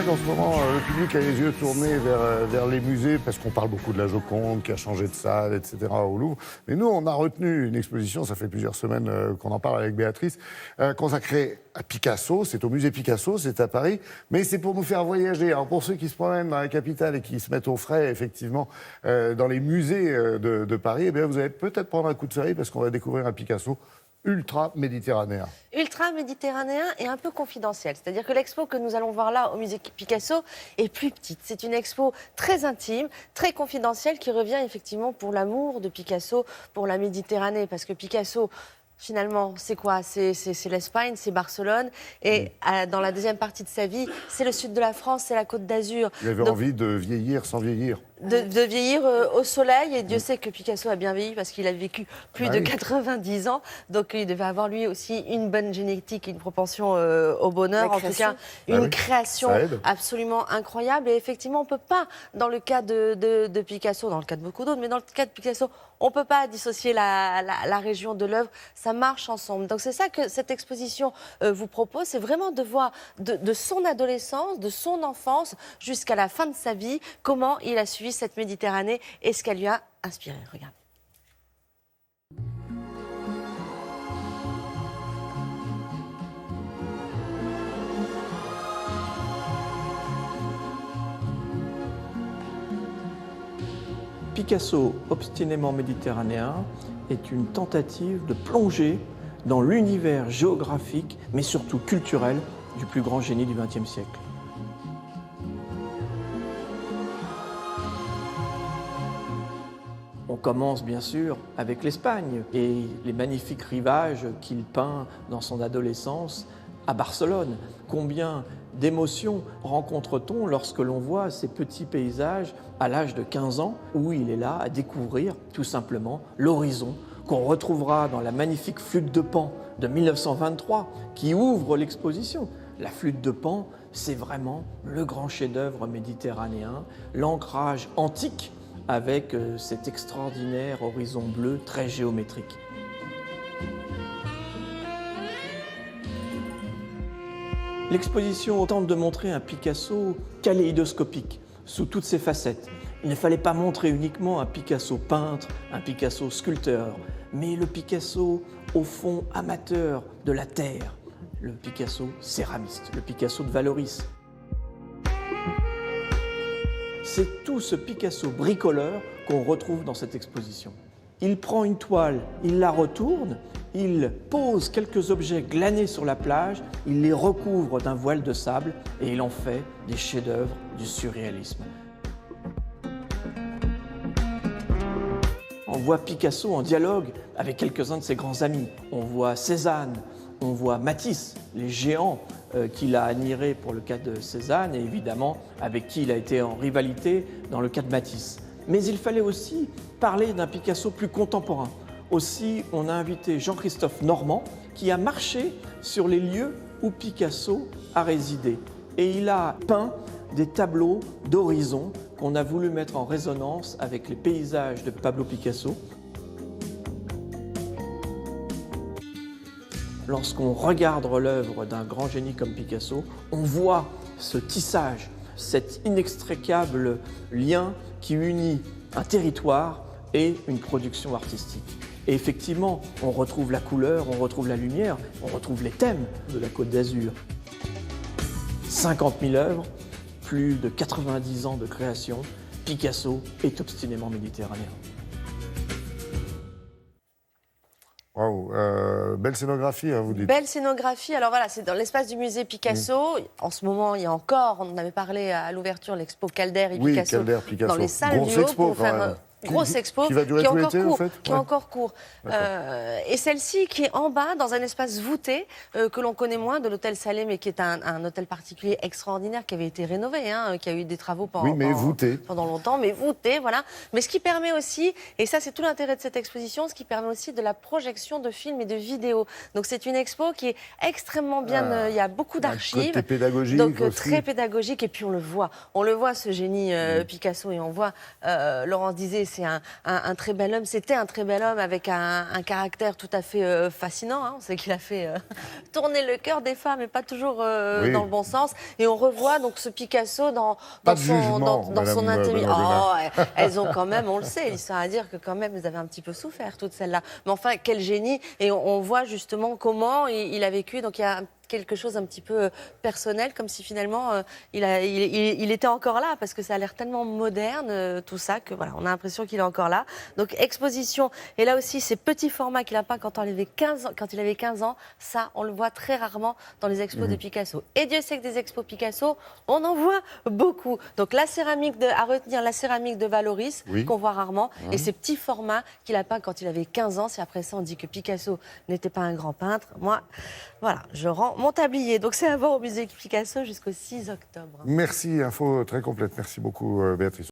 vrai qu'en ce moment, le public a les yeux tournés vers les musées parce qu'on parle beaucoup de la Joconde qui a changé de salle, etc. au Louvre. Mais nous, on a retenu une exposition, ça fait plusieurs semaines qu'on en parle avec Béatrice, consacrée à Picasso. C'est au musée Picasso, c'est à Paris. Mais c'est pour nous faire voyager. Alors pour ceux qui se promènent dans la capitale et qui se mettent au frais, effectivement, dans les musées de Paris, eh bien, vous allez peut-être prendre un coup de soleil parce qu'on va découvrir un Picasso ultra-méditerranéen. Ultra-méditerranéen et un peu confidentiel. C'est-à-dire que l'expo que nous allons voir là au musée Picasso est plus petite. C'est une expo très intime, très confidentielle qui revient effectivement pour l'amour de Picasso pour la Méditerranée. Parce que Picasso, finalement, c'est quoi? C'est l'Espagne, c'est Barcelone. Et dans la deuxième partie de sa vie, c'est le sud de la France, c'est la Côte d'Azur. Il avait envie de vieillir sans vieillir. De vieillir au soleil, et Dieu sait que Picasso a bien vieilli parce qu'il a vécu plus de 90 ans, donc il devait avoir lui aussi une bonne génétique, une propension au bonheur, en tout cas une création absolument incroyable. Et effectivement, on ne peut pas, dans le cas de Picasso, dans le cas de beaucoup d'autres, mais dans le cas de Picasso, on ne peut pas dissocier la région de l'œuvre, ça marche ensemble. Donc c'est ça que cette exposition vous propose, c'est vraiment de voir de son adolescence, de son enfance jusqu'à la fin de sa vie, comment il a suivi cette Méditerranée et ce qu'elle lui a inspiré. Regarde. Picasso, obstinément méditerranéen, est une tentative de plonger dans l'univers géographique, mais surtout culturel, du plus grand génie du XXe siècle. On commence bien sûr avec l'Espagne et les magnifiques rivages qu'il peint dans son adolescence à Barcelone. Combien d'émotions rencontre-t-on lorsque l'on voit ces petits paysages à l'âge de 15 ans où il est là à découvrir tout simplement l'horizon qu'on retrouvera dans la magnifique flûte de Pan de 1923 qui ouvre l'exposition. La flûte de Pan, c'est vraiment le grand chef-d'œuvre méditerranéen, l'ancrage antique avec cet extraordinaire horizon bleu très géométrique. L'exposition tente de montrer un Picasso kaléidoscopique, sous toutes ses facettes. Il ne fallait pas montrer uniquement un Picasso peintre, un Picasso sculpteur, mais le Picasso, au fond, amateur de la terre, le Picasso céramiste, le Picasso de Vallauris. C'est tout ce Picasso bricoleur qu'on retrouve dans cette exposition. Il prend une toile, il la retourne, il pose quelques objets glanés sur la plage, il les recouvre d'un voile de sable et il en fait des chefs-d'œuvre du surréalisme. On voit Picasso en dialogue avec quelques-uns de ses grands amis. On voit Cézanne, on voit Matisse, les géants qu'il a admirés pour le cas de Cézanne et évidemment avec qui il a été en rivalité dans le cas de Matisse. Mais il fallait aussi parler d'un Picasso plus contemporain. Aussi, on a invité Jean-Christophe Normand qui a marché sur les lieux où Picasso a résidé. Et il a peint des tableaux d'horizon qu'on a voulu mettre en résonance avec les paysages de Pablo Picasso. Lorsqu'on regarde l'œuvre d'un grand génie comme Picasso, on voit ce tissage, cet inextricable lien qui unit un territoire et une production artistique. Et effectivement, on retrouve la couleur, on retrouve la lumière, on retrouve les thèmes de la Côte d'Azur. 50 000 œuvres, plus de 90 ans de création, Picasso est obstinément méditerranéen. Waouh, belle scénographie, hein, vous dites. Belle scénographie. Alors voilà, c'est dans l'espace du musée Picasso. En ce moment, il y a encore, on en avait parlé à l'ouverture, l'expo Calder et Picasso, Picasso dans les salles Grosse du haut expo, pour faire... quand même. Grosse expo qui va durer tout l'été, en fait. Qui est encore court. Et celle-ci qui est en bas, dans un espace voûté, que l'on connaît moins, de l'hôtel Salé, mais qui est un hôtel particulier extraordinaire, qui avait été rénové, hein, qui a eu des travaux pendant longtemps, mais voûté, voilà. Mais ce qui permet aussi, et ça c'est tout l'intérêt de cette exposition, ce qui permet aussi de la projection de films et de vidéos. Donc c'est une expo qui est extrêmement bien, il y a beaucoup d'archives. Côté pédagogique donc aussi. très pédagogique, et puis on le voit ce génie Picasso, et on voit, Laurence disait, c'est un très bel homme. C'était un très bel homme avec un caractère tout à fait fascinant. Hein. On sait qu'il a fait tourner le cœur des femmes, et pas toujours dans le bon sens. Et on revoit donc ce Picasso dans son intimité. Oh, elles ont quand même, on le sait, l'histoire à dire que quand même, vous avez un petit peu souffert, toutes celles-là. Mais enfin, quel génie. Et on voit justement comment il a vécu. Donc il y a quelque chose un petit peu personnel, comme si finalement il était encore là, parce que ça a l'air tellement moderne, tout ça, que voilà, on a l'impression qu'il est encore là. Donc exposition, et là aussi ces petits formats qu'il a peint quand il avait 15 ans, ça on le voit très rarement dans les expos de Picasso. Et Dieu sait que des expos Picasso, on en voit beaucoup. Donc la céramique à retenir, la céramique de Valoris, qu'on voit rarement, et ces petits formats qu'il a peint quand il avait 15 ans. Si après ça on dit que Picasso n'était pas un grand peintre, moi, voilà, je rends mon tablier. Donc c'est à voir au musée Picasso jusqu'au 6 octobre. Merci, info très complète. Merci beaucoup Béatrice.